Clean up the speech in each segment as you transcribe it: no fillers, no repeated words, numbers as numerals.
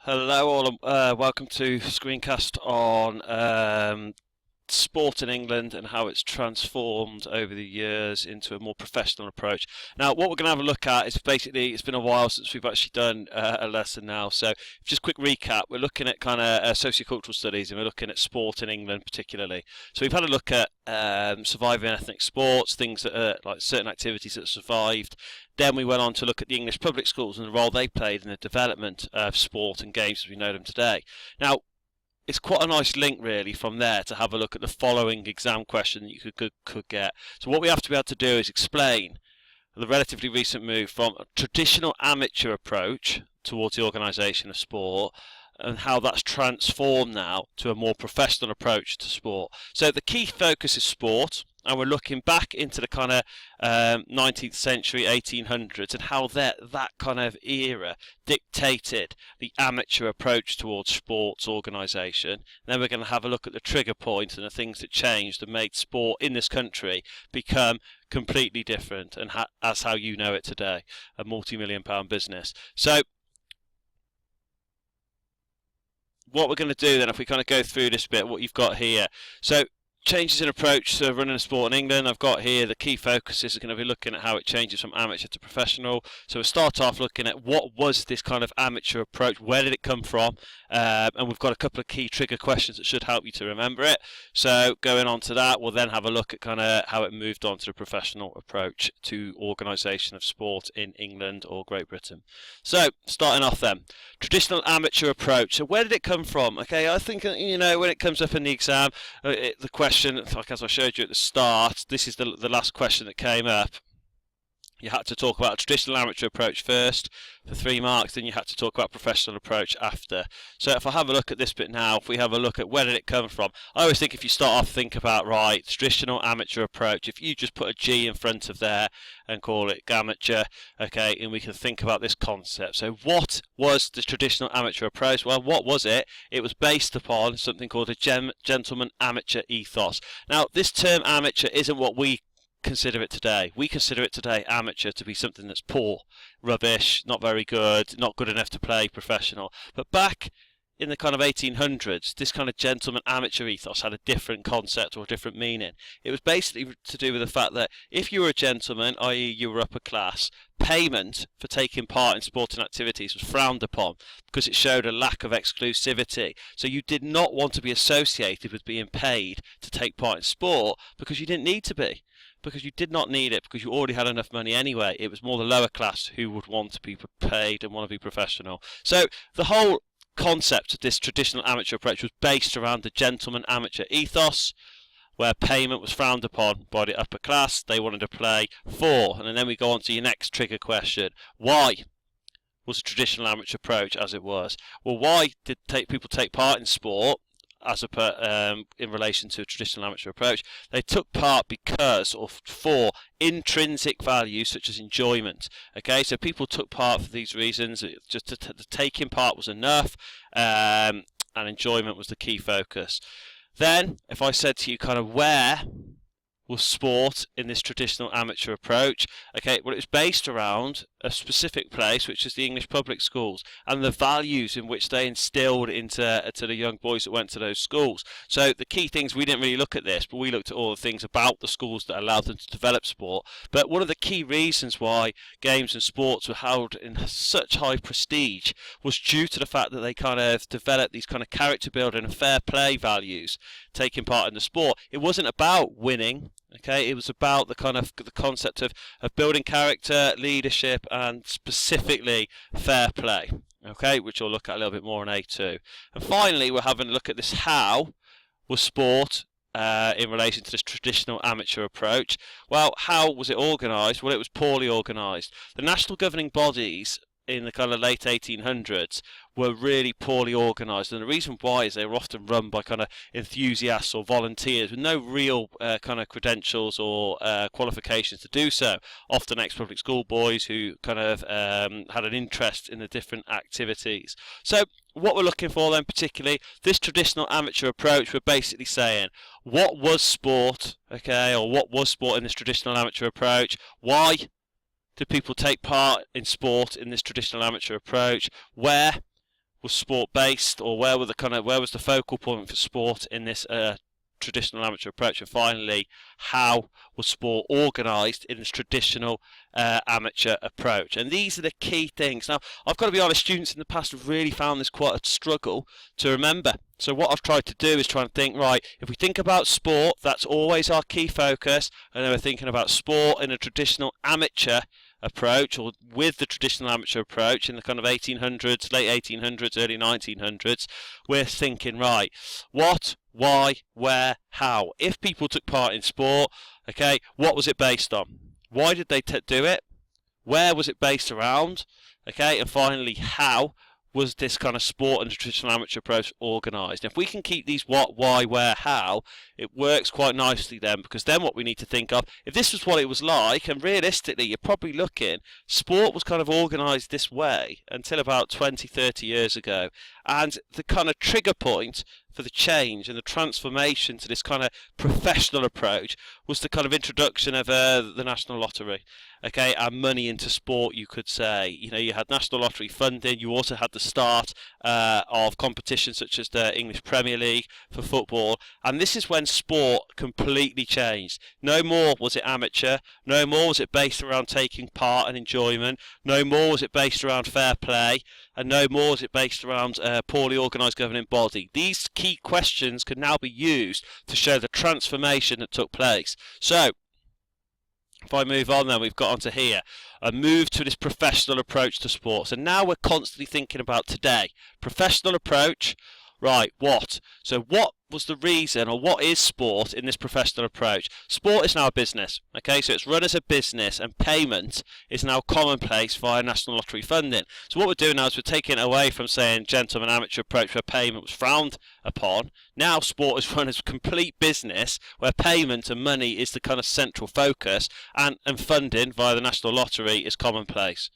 Hello all, and welcome to Screencast on sport in England and how it's transformed over the years into a more professional approach. Now, what we're going to have a look at is basically, it's been a while since we've actually done a lesson now. So, just quick recap, we're looking at kind of sociocultural studies and we're looking at sport in England particularly. So, we've had a look at surviving ethnic sports, things that are like certain activities that survived. Then we went on to look at the English public schools and the role they played in the development of sport and games as we know them today. Now, it's quite a nice link really from there to have a look at the following exam question that you could get. So what we have to be able to do is explain the relatively recent move from a traditional amateur approach towards the organisation of sport and how that's transformed now to a more professional approach to sport. So the key focus is sport, and we're looking back into the kind of 19th century, 1800s, and how that kind of era dictated the amateur approach towards sports organisation. Then we're going to have a look at the trigger points and the things that changed and made sport in this country become completely different, and as how you know it today, a multi-million-pound business. So what we're going to do then, if we kind of go through this bit, what you've got here. So changes in approach to running a sport in England. I've got here the key focuses are going to be looking at how it changes from amateur to professional. So we'll start off looking at what was this kind of amateur approach, where did it come from, and we've got a couple of key trigger questions that should help you to remember it. So going on to that, we'll then have a look at kind of how it moved on to the professional approach to organisation of sport in England or Great Britain. So starting off then, traditional amateur approach. So where did it come from? Okay, I think when it comes up in the exam, the question, like as I showed you at the start, this is the last question that came up. You had to talk about a traditional amateur approach first for 3 marks, then you had to talk about professional approach after. So if I have a look at this bit now, if we have a look at where did it come from, I always think if you start off, think about, right, traditional amateur approach, if you just put a G in front of there and call it amateur, okay, and we can think about this concept. So what was the traditional amateur approach? Well, what was it? It was based upon something called a gentleman amateur ethos. Now, this term amateur isn't what we consider it today. We consider it today, amateur, to be something that's poor, rubbish, not very good, not good enough to play professional. But back in the kind of 1800s, this kind of gentleman amateur ethos had a different concept or a different meaning. It was basically to do with the fact that if you were a gentleman, i.e. you were upper class, payment for taking part in sporting activities was frowned upon because it showed a lack of exclusivity. So you did not want to be associated with being paid to take part in sport because you didn't need to be. Because you did not need it, because you already had enough money anyway. It was more the lower class who would want to be paid and want to be professional. So the whole concept of this traditional amateur approach was based around the gentleman amateur ethos, where payment was frowned upon by the upper class. They wanted to play for. And then we go on to your next trigger question. Why was the traditional amateur approach as it was? Well, why did people take part in sport? In relation to a traditional amateur approach, they took part because of 4 intrinsic values such as enjoyment. Okay, so people took part for these reasons. Just the taking part was enough, and enjoyment was the key focus. Then, if I said to you, kind of where was sport in this traditional amateur approach? Okay, well, it was based around a specific place, which is the English public schools, and the values in which they instilled into the young boys that went to those schools. So the key things, we didn't really look at this, but we looked at all the things about the schools that allowed them to develop sport. But one of the key reasons why games and sports were held in such high prestige was due to the fact that they kind of developed these kind of character building and fair play values taking part in the sport. It wasn't about winning. Okay, it was about the kind of the concept of building character, leadership, and specifically fair play. Okay, which we'll look at a little bit more in A2. And finally, we're having a look at this: how was sport in relation to this traditional amateur approach? Well, how was it organised? Well, it was poorly organised. The national governing bodies in the kind of late 1800s were really poorly organised, and the reason why is they were often run by kind of enthusiasts or volunteers with no real kind of credentials or qualifications to do so. Often ex-public school boys who kind of had an interest in the different activities. So what we're looking for then, particularly this traditional amateur approach, we're basically saying what was sport, okay, or what was sport in this traditional amateur approach? Why did people take part in sport in this traditional amateur approach? Where was sport based, or where was the focal point for sport in this traditional amateur approach? And finally, how was sport organised in this traditional amateur approach? And these are the key things. Now, I've got to be honest, students in the past have really found this quite a struggle to remember. So what I've tried to do is try and think, right, if we think about sport, that's always our key focus, and then we're thinking about sport in a traditional amateur approach, or with the traditional amateur approach in the kind of 1800s, late 1800s, early 1900s, we're thinking, right, what, why, where, how? If people took part in sport, okay, what was it based on? Why did they do it? Where was it based around? Okay, and finally, how was this kind of sport and traditional amateur approach organised? If we can keep these what, why, where, how, it works quite nicely then, because then what we need to think of, if this was what it was like, and realistically you're probably looking, sport was kind of organised this way until about 20, 30 years ago, and the kind of trigger point for the change and the transformation to this kind of professional approach was the kind of introduction of the National Lottery, okay, and money into sport, you could say. You know, you had National Lottery funding, you also had the start of competitions such as the English Premier League for football, and this is when sport completely changed. No more was it amateur, no more was it based around taking part and enjoyment, no more was it based around fair play, and no more is it based around a poorly organised governing body. These key questions can now be used to show the transformation that took place. So, if I move on then, we've got onto here, a move to this professional approach to sports. And now we're constantly thinking about today. Professional approach, right, what? So what was the reason, or what is sport in this professional approach? Sport is now a business, okay, so it's run as a business, and payment is now commonplace via National Lottery funding. So what we're doing now is we're taking it away from saying gentleman amateur approach where payment was frowned upon. Now sport is run as a complete business where payment and money is the kind of central focus, and funding via the National Lottery is commonplace.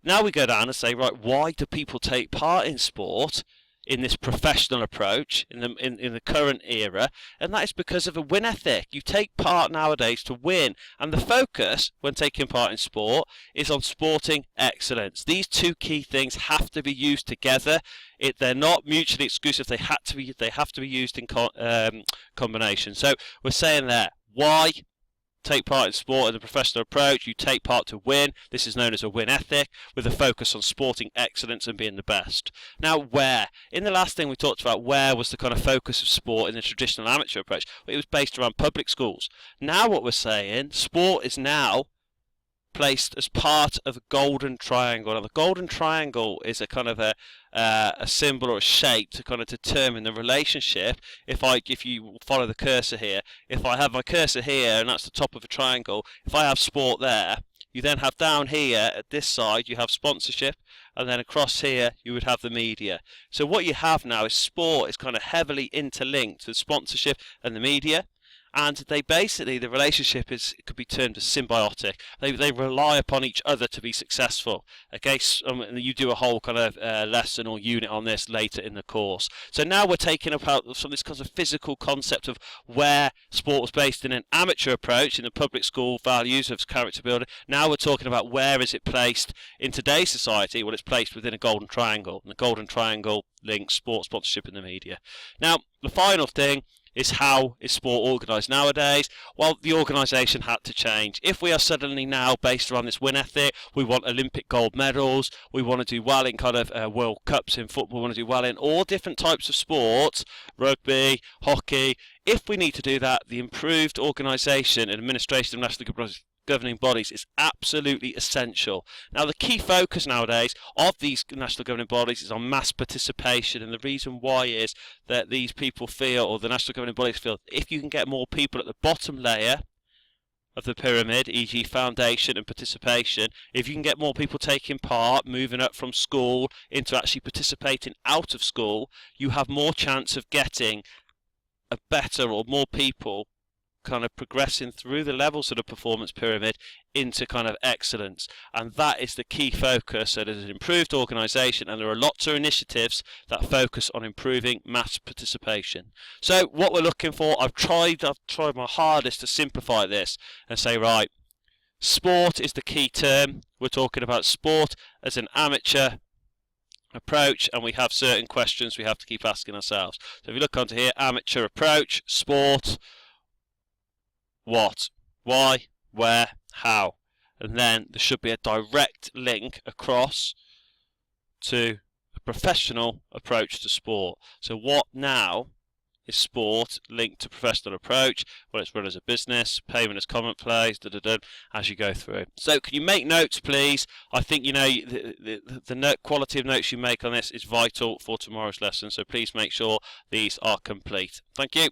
Now we go down and say, right, why do people take part in sport in this professional approach in the current era? And that is because of a win ethic. You take part nowadays to win, and the focus when taking part in sport is on sporting excellence. These two key things have to be used together. They're not mutually exclusive. They have to be used in combination. So we're saying there, why take part in sport in the professional approach? You take part to win. This is known as a win ethic, with a focus on sporting excellence and being the best. Now, where? In the last thing we talked about, where was the kind of focus of sport in the traditional amateur approach? Well, it was based around public schools. Now what we're saying, sport is now placed as part of a golden triangle. Now, the golden triangle is a kind of a symbol or a shape to kind of determine the relationship. If you follow the cursor here, if I have my cursor here and that's the top of a triangle, if I have sport there, you then have down here at this side you have sponsorship, and then across here you would have the media. So what you have now is sport is kind of heavily interlinked with sponsorship and the media. And they basically, the relationship could be termed as symbiotic. They rely upon each other to be successful. Okay, you do a whole kind of lesson or unit on this later in the course. So now we're taking about some of this kind of physical concept of where sport was based in an amateur approach in the public school values of character building. Now we're talking about where is it placed in today's society. Well, it's placed within a golden triangle, and the golden triangle links sport, sponsorship, and the media. Now, the final thing is, how is sport organised nowadays? Well, the organisation had to change. If we are suddenly now based around this win ethic, we want Olympic gold medals, we want to do well in kind of World Cups in football, we want to do well in all different types of sports, rugby, hockey. If we need to do that, the improved organisation and administration of national governing bodies is absolutely essential. Now, the key focus nowadays of these national governing bodies is on mass participation, and the reason why is that these people feel, or the national governing bodies feel, if you can get more people at the bottom layer of the pyramid, e.g. foundation and participation, if you can get more people taking part, moving up from school into actually participating out of school, you have more chance of getting a better, or more people kind of progressing through the levels of the performance pyramid into kind of excellence. And that is the key focus. So there's an improved organisation, and there are lots of initiatives that focus on improving mass participation. So what we're looking for, I've tried my hardest to simplify this and say, right, sport is the key term. We're talking about sport as an amateur approach, and we have certain questions we have to keep asking ourselves. So if you look onto here, amateur approach, sport, what, why, where, how, and then there should be a direct link across to a professional approach to sport. So what now is sport linked to professional approach? Well, it's run as a business, payment as commonplace, as you go through. So can you make notes, please? I think the note quality of notes you make on this is vital for tomorrow's lesson, so please make sure these are complete. Thank you.